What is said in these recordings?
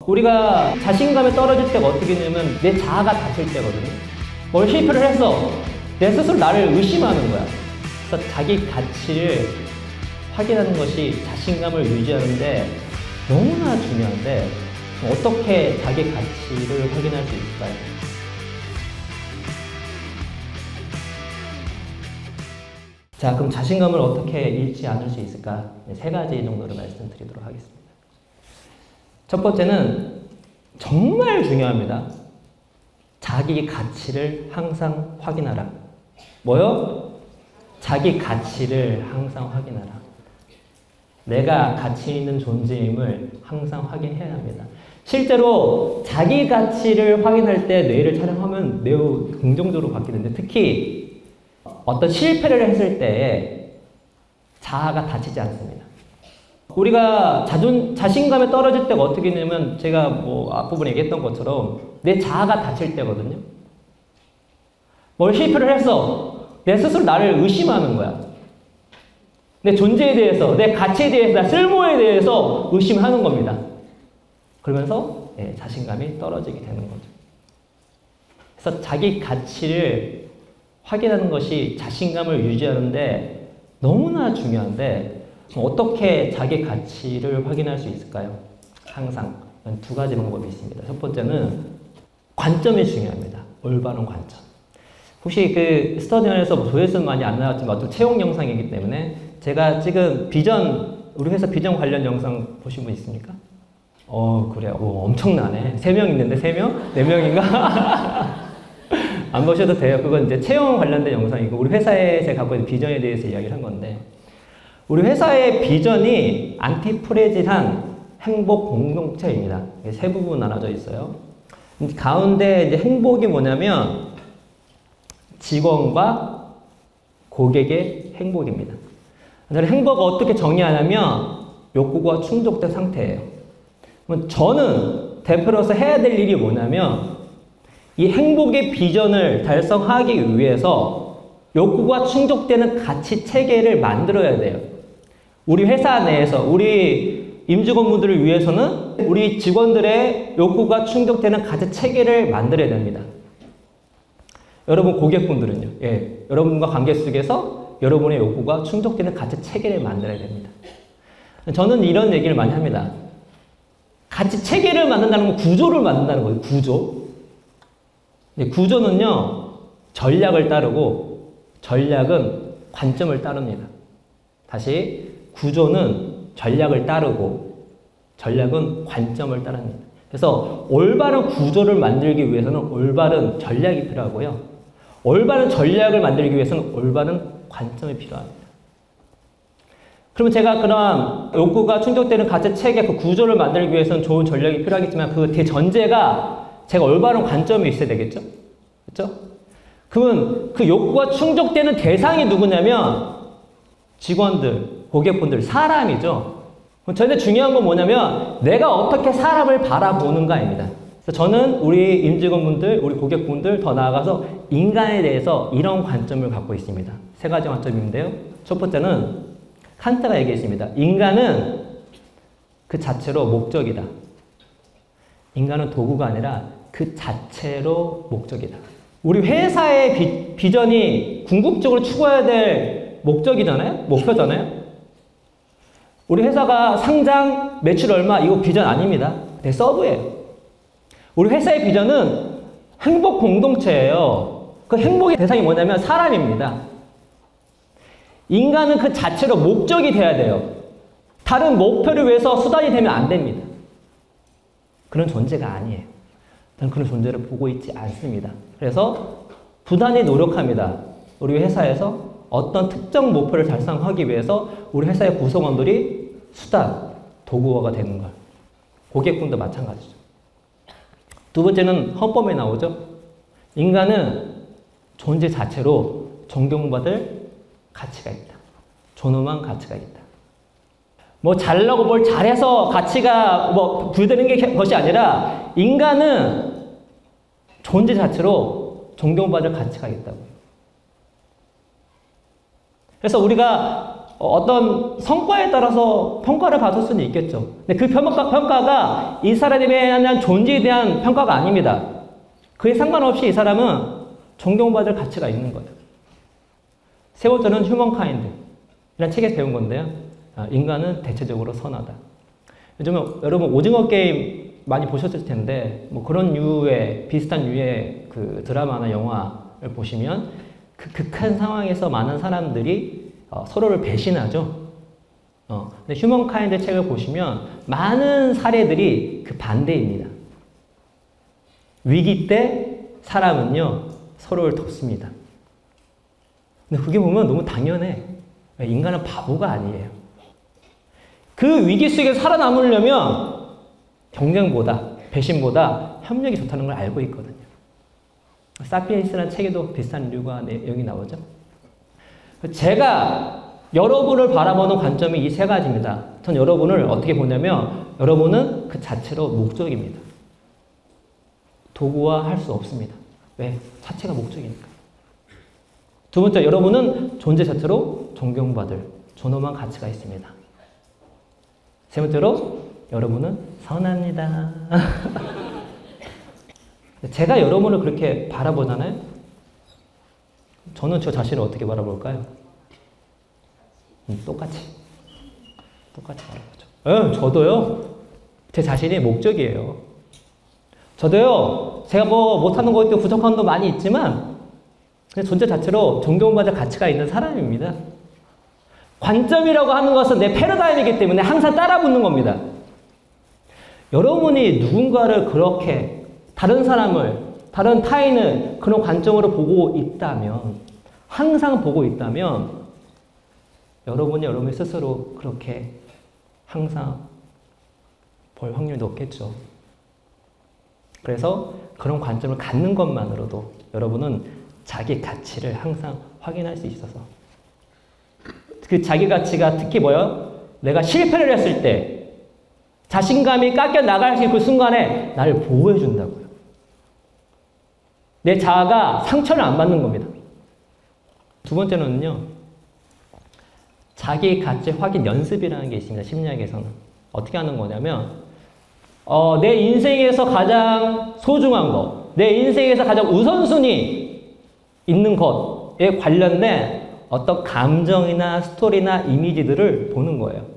우리가 자신감이 떨어질 때가 어떻게 되냐면 내 자아가 닫힐 때거든요. 뭘 실패를 했어. 내 스스로 나를 의심하는 거야. 그래서 자기 가치를 확인하는 것이 자신감을 유지하는데 너무나 중요한데 어떻게 자기 가치를 확인할 수 있을까요? 자, 그럼 자신감을 어떻게 잃지 않을 수 있을까? 세 가지 정도를 말씀드리도록 하겠습니다. 첫 번째는 정말 중요합니다. 자기 가치를 항상 확인하라. 뭐요? 자기 가치를 항상 확인하라. 내가 가치 있는 존재임을 항상 확인해야 합니다. 실제로 자기 가치를 확인할 때 뇌를 촬영하면 매우 긍정적으로 바뀌는데 특히 어떤 실패를 했을 때 자아가 다치지 않습니다. 우리가 자신감에 떨어질 때가 어떻게 되냐면 제가 앞부분에 얘기했던 것처럼 내 자아가 다칠 때거든요. 뭘 실패를 했어. 내 스스로 나를 의심하는 거야. 내 존재에 대해서, 내 가치에 대해서, 내 쓸모에 대해서 의심하는 겁니다. 그러면서 자신감이 떨어지게 되는 거죠. 그래서 자기 가치를 확인하는 것이 자신감을 유지하는데 너무나 중요한데 어떻게 자기 가치를 확인할 수 있을까요? 항상 두 가지 방법이 있습니다. 첫 번째는 관점이 중요합니다. 올바른 관점. 혹시 그 스터디언에서 조회수는 많이 안 나왔지만 또 채용 영상이기 때문에 제가 지금 우리 회사 비전 관련 영상 보신 분 있습니까? 그래요. 엄청나네. 3명 있는데 3명? 4명인가? 안 보셔도 돼요. 그건 이제 채용 관련된 영상이고 우리 회사에 제가 갖고 있는 비전에 대해서 이야기를 한 건데 우리 회사의 비전이 안티프레질한 행복 공동체입니다. 세 부분 나눠져 있어요. 가운데 이제 행복이 뭐냐면 직원과 고객의 행복입니다. 행복을 어떻게 정의하냐면 욕구가 충족된 상태예요. 저는 대표로서 해야 될 일이 뭐냐면 이 행복의 비전을 달성하기 위해서 욕구가 충족되는 가치 체계를 만들어야 돼요. 우리 회사 내에서 우리 임직원분들을 위해서는 우리 직원들의 욕구가 충족되는 가치 체계를 만들어야 됩니다. 여러분 고객분들은요. 여러분과 관계 속에서 여러분의 욕구가 충족되는 가치 체계를 만들어야 됩니다. 저는 이런 얘기를 많이 합니다. 가치 체계를 만든다는 건 구조를 만든다는 거예요. 구조는요. 전략을 따르고 전략은 관점을 따릅니다. 다시 구조는 전략을 따르고 전략은 관점을 따릅니다. 그래서 올바른 구조를 만들기 위해서는 올바른 전략이 필요하고요. 올바른 전략을 만들기 위해서는 올바른 관점이 필요합니다. 그러면 제가 그런 욕구가 충족되는 가치 체계 그 구조를 만들기 위해서는 좋은 전략이 필요하겠지만 그 대전제가 제가 올바른 관점이 있어야 되겠죠? 그렇죠? 그러면 그 욕구가 충족되는 대상이 누구냐면 직원들, 고객분들, 사람이죠. 저한테 중요한 건 뭐냐면 내가 어떻게 사람을 바라보는가입니다. 그래서 저는 우리 임직원분들, 우리 고객분들 더 나아가서 인간에 대해서 이런 관점을 갖고 있습니다. 세 가지 관점인데요. 첫 번째는 칸트가 얘기했습니다. 인간은 그 자체로 목적이다. 인간은 도구가 아니라 그 자체로 목적이다. 우리 회사의 비전이 궁극적으로 추구해야 될 목적이잖아요? 목표잖아요? 우리 회사가 상장, 매출 얼마, 이거 비전 아닙니다. 내 서브예요. 우리 회사의 비전은 행복 공동체예요. 그 행복의 대상이 뭐냐면 사람입니다. 인간은 그 자체로 목적이 돼야 돼요. 다른 목표를 위해서 수단이 되면 안 됩니다. 그런 존재가 아니에요. 저는 그런 존재를 보고 있지 않습니다. 그래서 부단히 노력합니다. 우리 회사에서 어떤 특정 목표를 달성하기 위해서 우리 회사의 구성원들이 수단, 도구화가 되는 걸. 고객분도 마찬가지죠. 두 번째는 헌법에 나오죠. 인간은 존재 자체로 존경받을 가치가 있다. 존엄한 가치가 있다. 잘나고 뭘 잘해서 가치가 부여되는 것이 아니라 인간은 존재 자체로 존경받을 가치가 있다고. 그래서 우리가 어떤 성과에 따라서 평가를 받을 수는 있겠죠. 근데 그 평가가 이 사람에 대한 존재에 대한 평가가 아닙니다. 그에 상관없이 이 사람은 존경받을 가치가 있는 거예요. 세 번째는 휴먼카인드 이라는 책에서 배운 건데요. 인간은 대체적으로 선하다. 요즘에 여러분 오징어 게임 많이 보셨을 텐데 뭐 그런 류의 비슷한 류의 그 드라마나 영화를 보시면 그 극한 상황에서 많은 사람들이 서로를 배신하죠. 근데 휴먼카인드 책을 보시면 많은 사례들이 그 반대입니다. 위기 때 사람은요 서로를 돕습니다. 근데 그게 보면 너무 당연해. 인간은 바보가 아니에요. 그 위기 속에 살아남으려면 경쟁보다 배신보다 협력이 좋다는 걸 알고 있거든요. 사피엔스라는 책에도 비슷한 류가 내용이 나오죠. 제가 여러분을 바라보는 관점이 이 세 가지입니다. 전 여러분을 어떻게 보냐면 여러분은 그 자체로 목적입니다. 도구화할 수 없습니다. 왜? 자체가 목적이니까. 두 번째, 여러분은 존재 자체로 존경받을 존엄한 가치가 있습니다. 세 번째로, 여러분은 선합니다. 제가 여러분을 그렇게 바라보잖아요? 저는 저 자신을 어떻게 바라볼까요? 똑같이 바라보죠. 저도요, 제 자신이 목적이에요. 저도요, 제가 뭐 못하는 것도 부족한 것도 많이 있지만, 존재 자체로 존경받을 가치가 있는 사람입니다. 관점이라고 하는 것은 내 패러다임이기 때문에 항상 따라붙는 겁니다. 여러분이 누군가를 그렇게 다른 사람을, 다른 타인을 그런 관점으로 보고 있다면, 항상 보고 있다면 여러분이 여러분 스스로 그렇게 항상 볼 확률이 높겠죠. 그래서 그런 관점을 갖는 것만으로도 여러분은 자기 가치를 항상 확인할 수 있어서 그 자기 가치가 특히 뭐예요? 내가 실패를 했을 때 자신감이 깎여 나갈 그 순간에 나를 보호해 준다고요. 내 자아가 상처를 안 받는 겁니다. 두 번째는요, 자기 가치 확인 연습이라는 게 있습니다. 심리학에서는. 어떻게 하는 거냐면, 내 인생에서 가장 소중한 것, 내 인생에서 가장 우선순위 있는 것에 관련된 어떤 감정이나 스토리나 이미지들을 보는 거예요.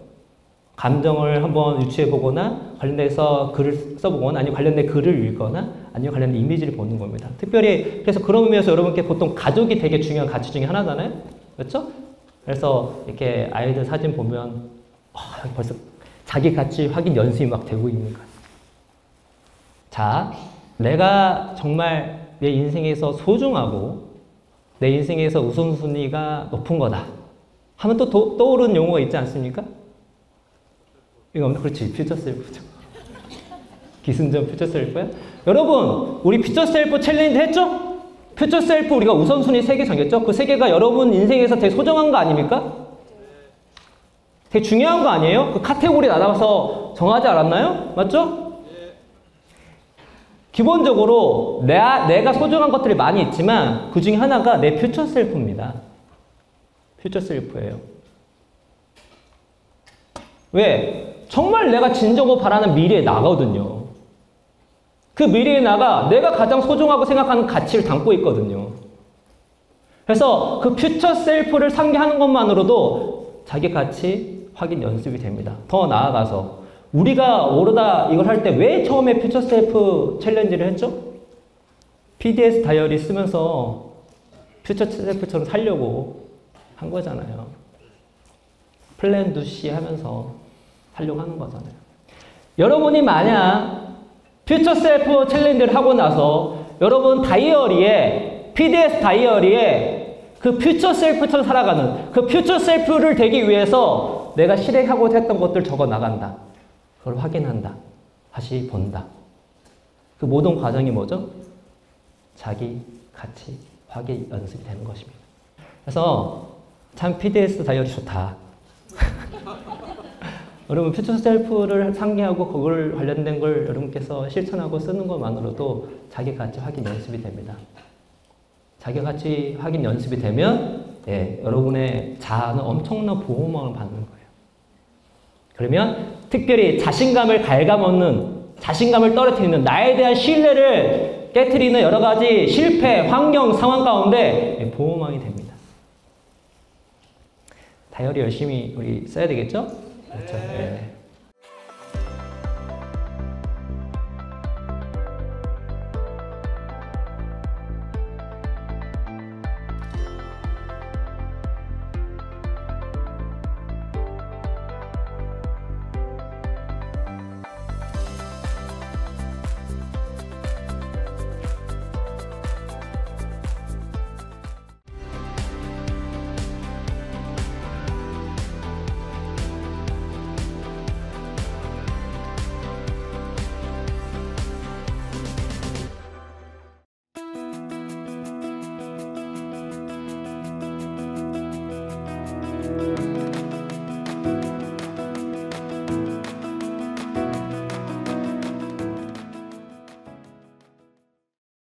감정을 한번 유추해 보거나 관련돼서 글을 써보거나 아니면 관련된 글을 읽거나 아니면 관련된 이미지를 보는 겁니다. 특별히 그래서 그런 의미에서 여러분께 보통 가족이 되게 중요한 가치 중에 하나잖아요. 그렇죠? 그래서 이렇게 아이들 사진 보면 벌써 자기 가치 확인 연습이 막 되고 있는 거예요. 자, 내가 정말 내 인생에서 소중하고 내 인생에서 우선순위가 높은 거다 하면 또 떠오르는 용어가 있지 않습니까? 이거 없나? 그렇지. 퓨처 셀프죠. 기승전 퓨처 셀프야? 여러분, 우리 퓨처 셀프 챌린지 했죠? 퓨처 셀프 우리가 우선순위 3개 정했죠? 그 3개가 여러분 인생에서 되게 소중한 거 아닙니까? 되게 중요한 거 아니에요? 그 카테고리 나눠서 정하지 않았나요? 맞죠? 기본적으로 내가 소중한 것들이 많이 있지만 그 중에 하나가 내 퓨처 셀프입니다. 퓨처 셀프예요. 왜? 정말 내가 진정으로 바라는 미래에 나거든요. 그 미래에 나가 내가 가장 소중하고 생각하는 가치를 담고 있거든요. 그래서 그 퓨처 셀프를 상기하는 것만으로도 자기 가치 확인 연습이 됩니다. 더 나아가서 우리가 오르다 이걸 할 때 왜 처음에 퓨처 셀프 챌린지를 했죠? PDS 다이어리 쓰면서 퓨처 셀프처럼 살려고 한 거잖아요. 플랜 두 C 하면서 하려고 하는 거잖아요. 여러분이 만약 퓨처 셀프 챌린지를 하고 나서 여러분 다이어리에 PDS 다이어리에 그 퓨처 셀프처럼 살아가는 그 퓨처 셀프를 되기 위해서 내가 실행하고 했던 것들 적어 나간다. 그걸 확인한다. 다시 본다. 그 모든 과정이 뭐죠? 자기 가치 확인 연습이 되는 것입니다. 그래서 참 PDS 다이어리 좋다. 여러분 퓨처 셀프를 상기하고 그걸 관련된 걸 여러분께서 실천하고 쓰는 것만으로도 자기 가치 확인 연습이 됩니다. 자기 가치 확인 연습이 되면 여러분의 자아는 엄청난 보호망을 받는 거예요. 그러면 특별히 자신감을 갉아먹는, 자신감을 떨어뜨리는, 나에 대한 신뢰를 깨트리는 여러 가지 실패, 환경, 상황 가운데 보호망이 됩니다. 다이어리 열심히 우리 써야 되겠죠? 그렇죠. 네.